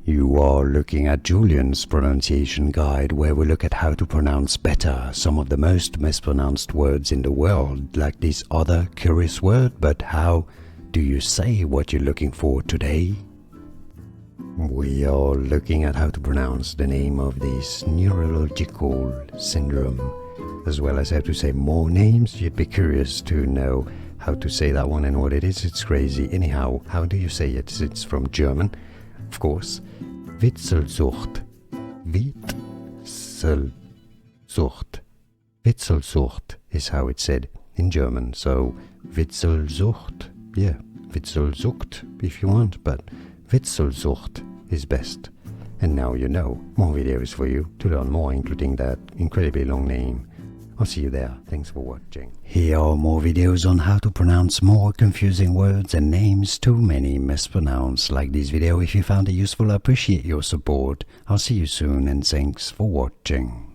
You are looking at Julian's pronunciation guide, where we look at how to pronounce better some of the most mispronounced words in the world, like this other curious word. But how do you say what you're looking for today? We are looking at how to pronounce the name of this neurological syndrome, as well as how to say more names. You'd be curious to know how to say that one and what it is. It's crazy. Anyhow, how do you say it? It's from German, of course. Witzelsucht. Witzelsucht. Witzelsucht is how it's said in German. So Witzelsucht, yeah, Witzelsucht if you want, but Witzelsucht is best. And now you know. More videos for you to learn more, including that incredibly long name. I'll see you there. Thanks for watching. Here are more videos on how to pronounce more confusing words and names too many mispronounced. Like this video if you found it useful. I appreciate your support. I'll see you soon and thanks for watching.